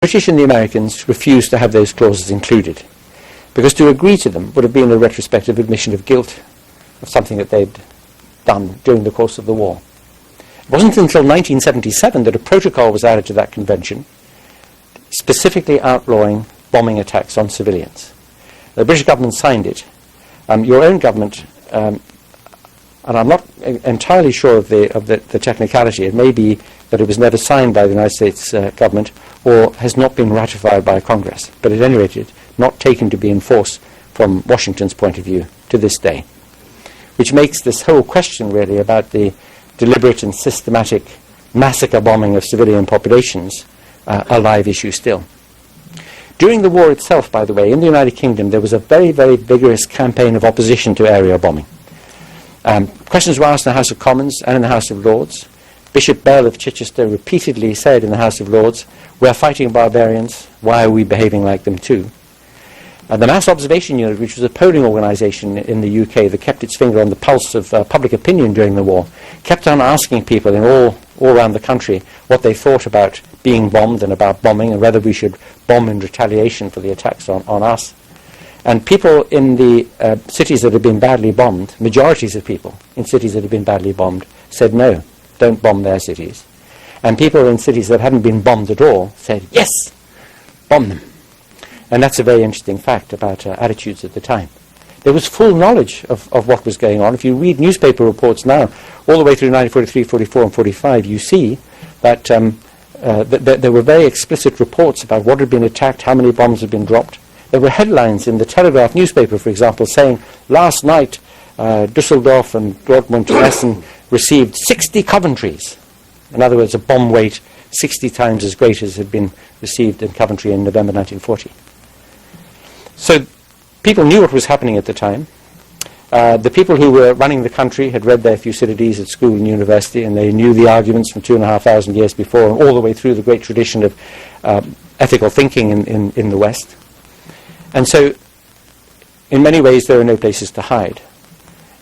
British and the Americans refused to have those clauses included, because to agree to them would have been a retrospective admission of guilt of something that they'd done during the course of the war. It wasn't until 1977 that a protocol was added to that convention, specifically outlawing bombing attacks on civilians. The British government signed it. Your own government, and I'm not entirely sure of the technicality, it may be that it was never signed by the United States government or has not been ratified by Congress, but at any rate it's not taken to be in force from Washington's point of view to this day, which makes this whole question really about the deliberate and systematic massacre bombing of civilian populations a live issue still. During the war itself, by the way, in the United Kingdom, there was a very, very vigorous campaign of opposition to area bombing. Questions were asked in the House of Commons and in the House of Lords. Bishop Bell of Chichester repeatedly said in the House of Lords, "We're fighting barbarians, why are we behaving like them too?" The Mass Observation Unit, which was a polling organisation in the UK that kept its finger on the pulse of public opinion during the war, kept on asking people in all around the country what they thought about being bombed and about bombing and whether we should bomb in retaliation for the attacks on us. And people in the cities that had been badly bombed, majorities of people in cities that had been badly bombed, said no, don't bomb their cities. And people in cities that hadn't been bombed at all said, yes, bomb them. And that's a very interesting fact about attitudes at the time. There was full knowledge of what was going on. If you read newspaper reports now, all the way through 1943, 44 and 45, you see that there were very explicit reports about what had been attacked, how many bombs had been dropped. There were headlines in the Telegraph newspaper, for example, saying, last night Dusseldorf and Dortmund and Essen received 60 Coventries. In other words, a bomb weight 60 times as great as had been received in Coventry in November 1940. So people knew what was happening at the time. The people who were running the country had read their Thucydides at school and university, and they knew the arguments from 2,500 years before and all the way through the great tradition of ethical thinking in the West. And so, in many ways, there are no places to hide,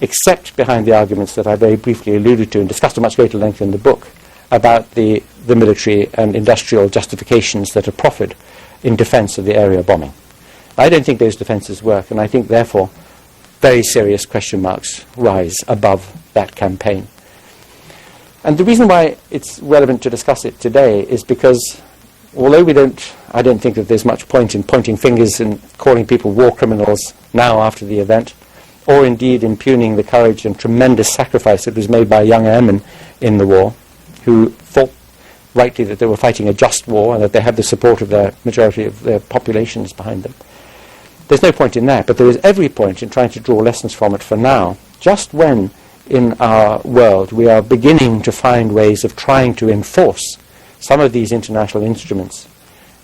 except behind the arguments that I very briefly alluded to and discussed at much greater length in the book about the military and industrial justifications that are proffered in defense of the area bombing. I don't think those defenses work, and I think, therefore, very serious question marks rise above that campaign. And the reason why it's relevant to discuss it today is because, although I don't think that there's much point in pointing fingers and calling people war criminals now after the event, or indeed impugning the courage and tremendous sacrifice that was made by young airmen in the war, who thought rightly that they were fighting a just war and that they had the support of the majority of their populations behind them. There's no point in that, but there is every point in trying to draw lessons from it for now, just when in our world we are beginning to find ways of trying to enforce some of these international instruments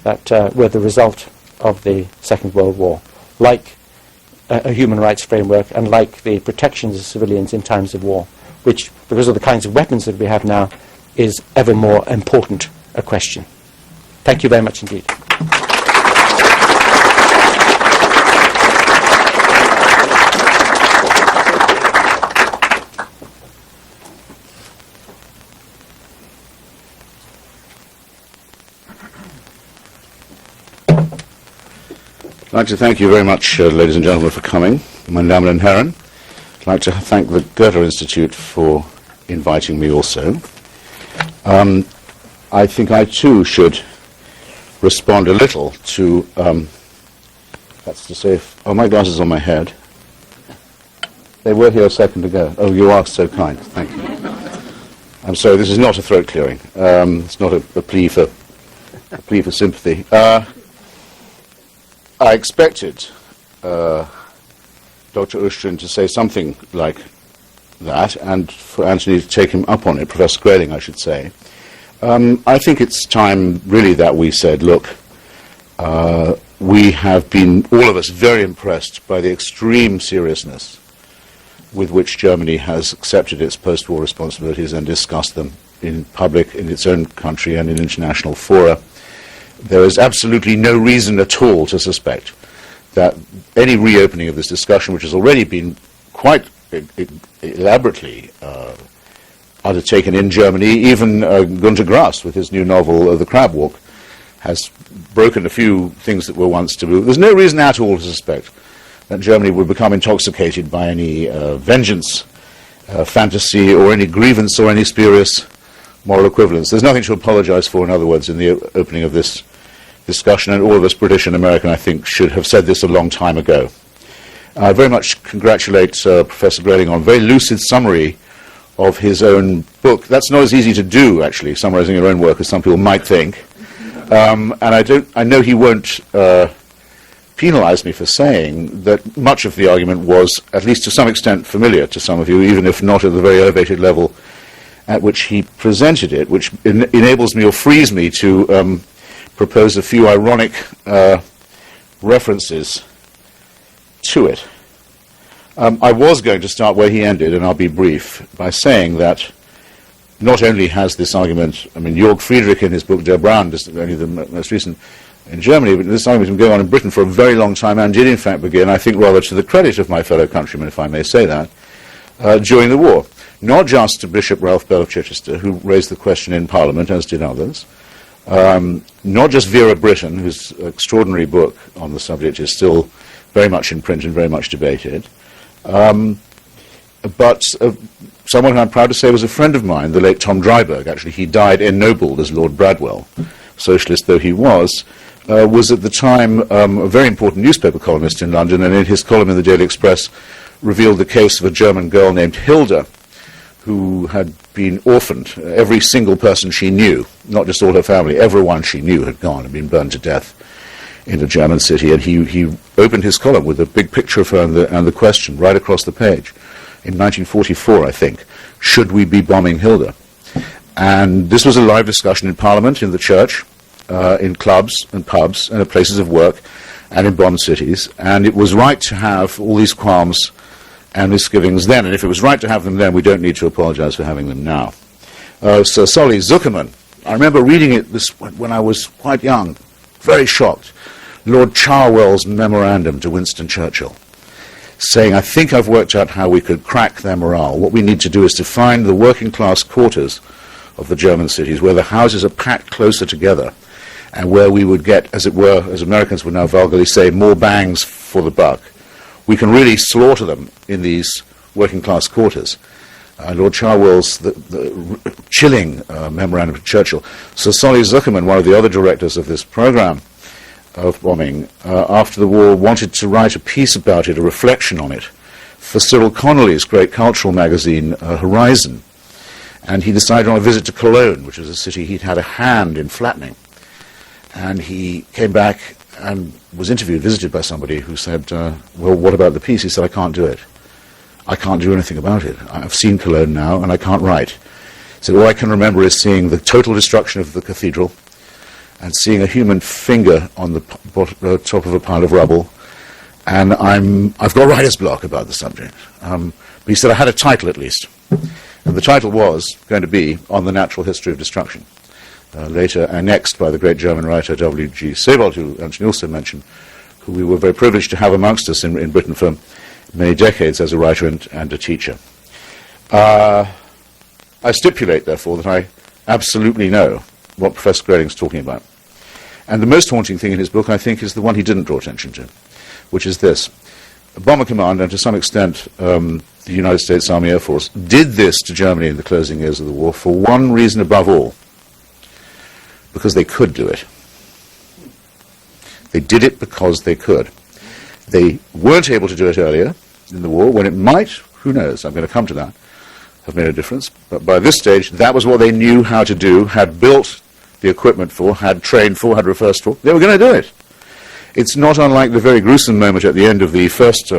that were the result of the Second World War, like a human rights framework and like the protections of civilians in times of war, which, because of the kinds of weapons that we have now, is ever more important a question. Thank you very much indeed. I'd like to thank you very much, ladies and gentlemen, for coming. Meine Damen und Herren. I'd like to thank the Goethe Institute for inviting me also. I think I too should respond a little to, that's to say, my glasses on my head. They were here a second ago. Oh, you are so kind. Thank you. I'm sorry, this is not a throat clearing. It's not a plea for sympathy. I expected Dr. Ushtryn to say something like that, and for Anthony to take him up on it, Professor Grayling, I should say. I think it's time, really, that we said, look, we have been, all of us, very impressed by the extreme seriousness with which Germany has accepted its post-war responsibilities and discussed them in public, in its own country, and in international fora. There is absolutely no reason at all to suspect that any reopening of this discussion, which has already been quite elaborately undertaken in Germany, even Günter Grass with his new novel, The Crab Walk, has broken a few things that were once taboo. There's no reason at all to suspect that Germany would become intoxicated by any vengeance, fantasy, or any grievance, or any spurious moral equivalence. There's nothing to apologize for, in other words, in the opening of this discussion, and all of us, British and American, I think, should have said this a long time ago. I very much congratulate Professor Grayling on a very lucid summary of his own book. That's not as easy to do, actually, summarizing your own work, as some people might think. And I know he won't penalize me for saying that much of the argument was, at least to some extent, familiar to some of you, even if not at the very elevated level at which he presented it, which enables me or frees me to propose a few ironic references to it. I was going to start where he ended, and I'll be brief, by saying that not only has this argument, I mean, Jörg Friedrich in his book Der Brand is only the most recent in Germany, but this argument has been going on in Britain for a very long time, and did in fact begin, I think, rather to the credit of my fellow countrymen, if I may say that, during the war. Not just to Bishop Ralph Bell of Chichester, who raised the question in Parliament, as did others, not just Vera Brittain, whose extraordinary book on the subject is still very much in print and very much debated, but someone who I'm proud to say was a friend of mine, the late Tom Dryburgh. Actually, he died ennobled as Lord Bradwell, socialist though he was at the time a very important newspaper columnist in London, and in his column in the Daily Express revealed the case of a German girl named Hilda, who had been orphaned. Every single person she knew, not just all her family, everyone she knew had gone and been burned to death in a German city. And he opened his column with a big picture of her and the question right across the page. In 1944, I think, should we be bombing Hilda? And this was a live discussion in Parliament, in the church, in clubs and pubs, and at places of work, and in bombed cities. And it was right to have all these qualms and misgivings then, and if it was right to have them then, we don't need to apologize for having them now. Sir Solly Zuckerman, I remember reading it when I was quite young, very shocked. Lord Charwell's memorandum to Winston Churchill, saying, I think I've worked out how we could crack their morale. What we need to do is to find the working class quarters of the German cities, where the houses are packed closer together, and where we would get, as it were, as Americans would now vulgarly say, more bangs for the buck. We can really slaughter them in these working class quarters. Lord Charwell's the chilling memorandum to Churchill. Sir Solly Zuckerman, one of the other directors of this program of bombing, after the war wanted to write a piece about it, a reflection on it, for Cyril Connolly's great cultural magazine, Horizon. And he decided on a visit to Cologne, which was a city he'd had a hand in flattening. And he came back and was visited by somebody who said, well, what about the piece? He said, I can't do it. I can't do anything about it. I've seen Cologne now, and I can't write. He said, all I can remember is seeing the total destruction of the cathedral, and seeing a human finger on the top of a pile of rubble, and I've got writer's block about the subject. But he said, I had a title at least. And the title was going to be On the Natural History of Destruction. Later annexed by the great German writer WWll, who Anthony also mentioned, who we were very privileged to have amongst us in Britain for many decades as a writer and a teacher. I stipulate, therefore, that I absolutely know what Professor Grayling is talking about. And the most haunting thing in his book, I think, is the one he didn't draw attention to, which is this. Bomber Command, and to some extent the United States Army Air Force, did this to Germany in the closing years of the war for one reason above all: because they could do it. They did it because they could. They weren't able to do it earlier in the war, when it might, who knows, I'm going to come to that, have made a difference. But by this stage, that was what they knew how to do, had built the equipment for, had trained for, had rehearsed for. They were going to do it. It's not unlike the very gruesome moment at the end of the first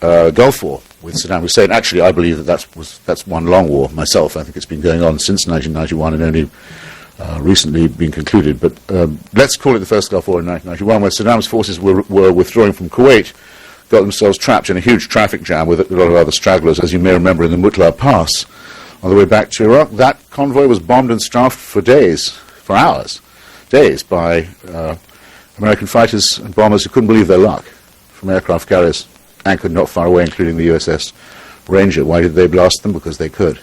Gulf War with Saddam Hussein. Actually, I believe that's one long war myself. I think it's been going on since 1991 and only recently been concluded. But let's call it the first Gulf War in 1991, where Saddam's forces were withdrawing from Kuwait, got themselves trapped in a huge traffic jam with a lot of other stragglers, as you may remember, in the Mutla Pass on the way back to Iraq. That convoy was bombed and strafed for hours, by American fighters and bombers who couldn't believe their luck, from aircraft carriers anchored not far away, including the USS Ranger. Why did they blast them? Because they could.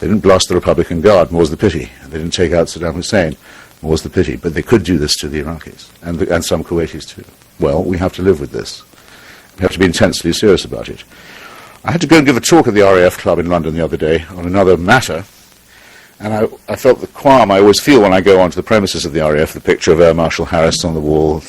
They didn't blast the Republican Guard, more's the pity. They didn't take out Saddam Hussein. was the pity. But they could do this to the Iraqis, and some Kuwaitis too. Well, we have to live with this. We have to be intensely serious about it. I had to go and give a talk at the RAF Club in London the other day on another matter, and I felt the qualm I always feel when I go onto the premises of the RAF, the picture of Air Marshal Harris on the wall,